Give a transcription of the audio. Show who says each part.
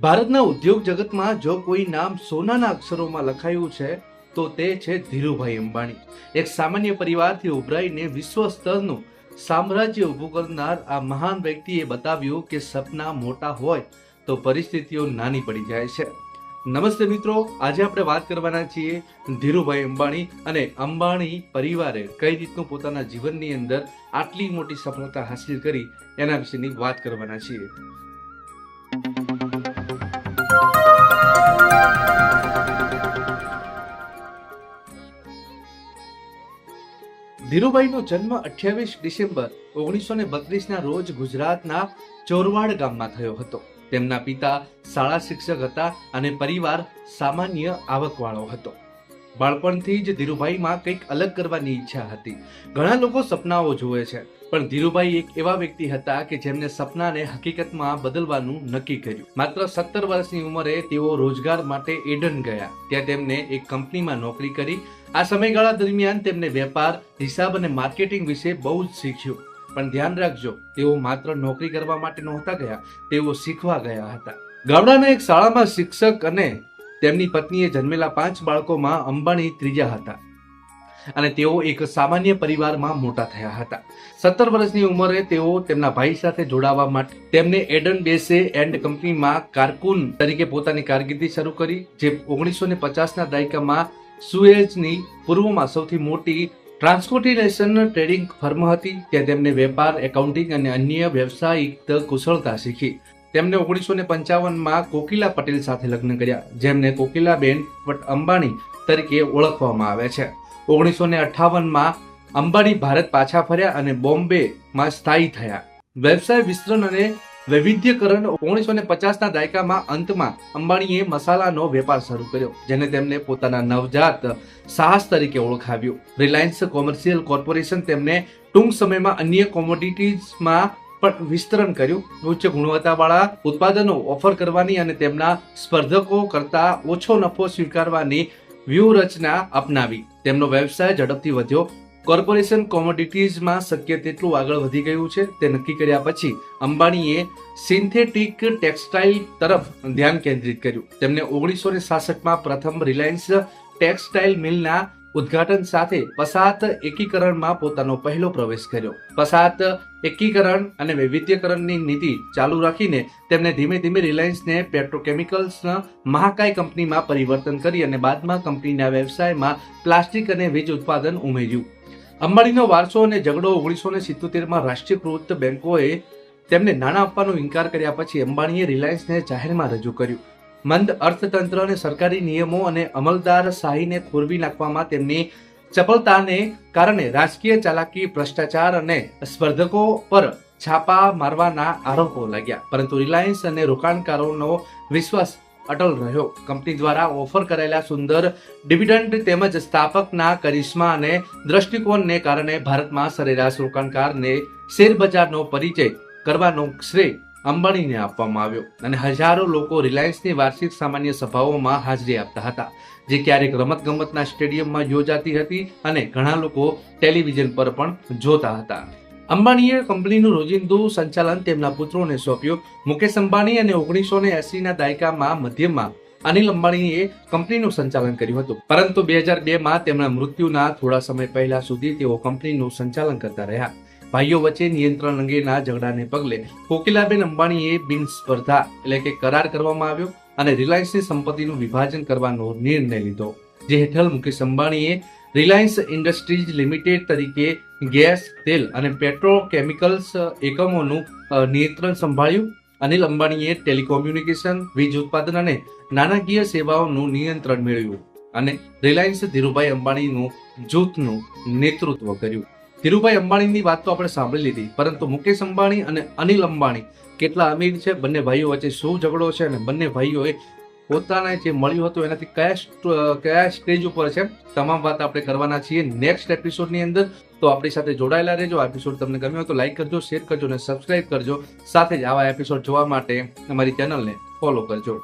Speaker 1: ભારતના ઉદ્યોગ જગતમાં જો કોઈ નામ સોનાના અક્ષરોમાં લખાયું છે તો તે છે ધીરુભાઈ અંબાણી. એક સામાન્ય પરિવારથી ઉભરાઈને વિશ્વ સ્તરનું સામ્રાજ્ય ઊભું કરનાર આ મહાન વ્યક્તિએ બતાવ્યું કે સપના મોટા હોય તો પરિસ્થિતિઓ નાની પડી જાય છે. નમસ્તે મિત્રો, આજે આપણે વાત કરવાના છીએ ધીરુભાઈ અંબાણી અને અંબાણી પરિવારે કઈ રીતનું પોતાના જીવનની અંદર આટલી મોટી સફળતા હાંસલ કરી એના વિશેની વાત કરવાના છીએ. ધીરુભાઈનો જન્મ 28 ડિસેમ્બર 1932ના રોજ ગુજરાતના ચોરવાડ ગામમાં થયો હતો. તેમના પિતા શાળા શિક્ષક હતા અને પરિવાર સામાન્ય આવકવાળો હતો. બાળપણથી જ ધીરુભાઈમાં કંઈક અલગ કરવાની ઈચ્છા હતી. ઘણા લોકો સપનાઓ જુએ છે, પણ ધીરુભાઈ એક એવા વ્યક્તિ હતા કે જેમને સપનાને હકીકતમાં બદલવાનું નક્કી કર્યું. માત્ર 17 વર્ષની ઉંમરે તેઓ રોજગાર માટે એડન ગયા. ત્યાં તેમને એક કંપનીમાં નોકરી કરી. આ સમયગાળા દરમિયાન તેમને વેપાર, હિસાબ અને માર્કેટિંગ વિશે બહુ જ શીખ્યું. પણ ધ્યાન રાખજો, તેઓ માત્ર નોકરી કરવા માટે નહોતા ગયા, તેઓ શીખવા ગયા હતા. ગામડાના એક શાળામાં શિક્ષક અને તેમની પત્નીએ જન્મેલા 5 બાળકોમાં અંબાણી ત્રીજા હતા અને તેઓ એક સામાન્ય પરિવારમાં મોટા થયા હતા. 17 વર્ષની ઉંમરે તેઓ તેમના ભાઈ સાથે જોડાવા માટે તેમને એડન બેસે એન્ડ કંપનીમાં કારકુન તરીકે પોતાની કારકિર્દી શરૂ કરી, જે 1950ના દાયકામાં સુએઝની પૂર્વમાં સૌથી મોટી ટ્રાન્સપોર્ટેશન ટ્રેડિંગ ફર્મ હતી. ત્યાં તેમને વેપાર, એકાઉન્ટિંગ અને અન્ય વ્યવસાયિક કુશળતા શીખી. તેમને 1955માં કોકિલા પટેલ સાથે લગ્ન કર્યા, જેમને કોકિલાબેન અંબાણી તરીકે ઓળખવામાં આવે છે. 1958માં અંબાણી ભારત પાછા ફર્યા અને બોમ્બેમાં સ્થાયી થયા. વ્યવસાય વિસ્તરણ અને વૈવિધ્યકરણ 1950ના દાયકામાં અંતમાં અંબાણીએ મસાલાનો વેપાર શરૂ કર્યો, જેને તેમને પોતાના નવજાત સાહસ તરીકે ઓળખાવ્યું. રિલાયન્સ કોમર્શિયલ કોર્પોરેશન તેમને ટૂંક સમયમાં અન્ય કોમોડિટીઝમાં પણ વિસ્તરણ કર્યું. ઉચ્ચ ગુણવત્તાવાળા ઉત્પાદનો ઓફર કરવાની અને તેમના સ્પર્ધકો કરતા ઓછો નફો સ્વીકારવાની વ્યૂહરચના અપનાવી. તેમનો વ્યવસાય ઝડપથી વધ્યો. કોર્પોરેશન કોમોડિટીઝમાં શક્ય તેટલું આગળ વધી ગયું છે તે નક્કી કર્યા પછી અંબાણીએ સિન્થેટિક ટેક્સટાઇલ તરફ ધ્યાન કેન્દ્રિત કર્યું. તેમને 1966માં પ્રથમ રિલાયન્સ ટેક્સટાઇલ મિલના ઉદ્ઘાટન સાથે પસાત એકીકરણમાં પોતાનો પહેલો પ્રવેશ કર્યો. પસાત એકીકરણ અને વૈવિધ્યકરણની નીતિ ચાલુ રાખીને તેમણે ધીમે ધીમે રિલાયન્સને પેટ્રોકેમિકલ્સના મહાકાય કંપનીમાં પરિવર્તન કરી અને બાદમાં કંપનીના વ્યવસાયમાં પ્લાસ્ટિક અને વીજ ઉત્પાદન ઉમેર્યું. અંબાણીનો વારસો અને ઝઘડો 1977માં રાષ્ટ્રીયકૃત બેંકોએ તેમને નાણાં આપવાનો ઇનકાર કર્યા પછી અંબાણીએ રિલાયન્સને જાહેરમાં રજૂ કર્યું. મંદ અર્થતંત્ર અને સરકારી નિયમો અને અમલદારશાહીને ખોરવી નાખવામાં તેમની ચપળતાને કારણે રાજકીય ચાલાકી, ભ્રષ્ટાચાર અને સ્પર્ધકો પર છાપા મારવાના આરોપો લાગ્યા. પરંતુ રિલાયન્સ અને રોકાણકારોનો વિશ્વાસ અટલ રહ્યો. કંપની દ્વારા ઓફર કરાયેલા સુંદર ડિવિડન્ડ તેમજ સ્થાપકના કરિશ્મા અને દ્રષ્ટિકોણને કારણે ભારતમાં સરેરાશ રોકાણકારને શેરબજારનો પરિચય કરવાનો શ્રેય અંબાણીને આપવામાં આવ્યો અને હજારો લોકો રિલાયન્સની વાર્ષિક સામાન્ય સભાઓમાં હાજરી આપતા હતા, જે ક્યારેક રમતગમતના સ્ટેડિયમમાં યોજાતી હતી અને ઘણા લોકો ટેલિવિઝન પર પણ જોતા હતા. અંબાણીએ કંપનીનું રોજિંદુ સંચાલન તેમના પુત્રોને સોંપ્યું. મુકેશ અંબાણી અને 1980ના દાયકામાં મધ્યમાં અનિલ અંબાણીએ કંપનીનું સંચાલન કર્યું હતું, પરંતુ 2002માં તેમના મૃત્યુના થોડા સમય પહેલા સુધી તેઓ કંપનીનું સંચાલન કરતા રહ્યા. ભાઈઓ વચ્ચે નિયંત્રણ અંગેના ઝઘડાને પગલે કોકિલાબેન અંબાણીએ બિનસ્પર્ધા એટલે કે કરાર કરવામાં આવ્યો અને રિલાયન્સની સંપત્તિનું વિભાજન કરવાનો નિર્ણય લીધો, જે હેઠળ મુકેશ અંબાણીએ રિલાયન્સ ઇન્ડસ્ટ્રીઝ લિમિટેડ તરીકે ગેસ, તેલ અને પેટ્રોકેમિકલ્સ એકમોનું નિયંત્રણ સંભાળ્યું. અનિલ અંબાણીએ ટેલિકોમ્યુનિકેશન, વીજ ઉત્પાદન અને નાણાકીય સેવાઓનું નિયંત્રણ મેળવ્યું અને રિલાયન્સ ધીરુભાઈ અંબાણીનું જૂથનું નેતૃત્વ કર્યું. ધીરુભાઈ અંબાણીની વાત તો આપણે સાંભળી લીધી, પરંતુ મુકેશ અંબાણી અને અનિલ અંબાણી કેટલા અમીર છે, બંને ભાઈઓ વચ્ચે શું ઝઘડો છે અને બંને ભાઈઓએ પોતાને જે મળ્યું હતું એનાથી કયા સ્ટેજ ઉપર છે, તમામ વાત આપણે કરવાના છીએ નેક્સ્ટ એપિસોડની અંદર. તો આપણી સાથે જોડાયેલા રહેજો. આ એપિસોડ તમને ગમ્યો હોય તો લાઈક કરજો, શેર કરજો અને સબસ્ક્રાઇબ કરજો. સાથે જ આવા એપિસોડ જોવા માટે અમારી ચેનલને ફોલો કરજો.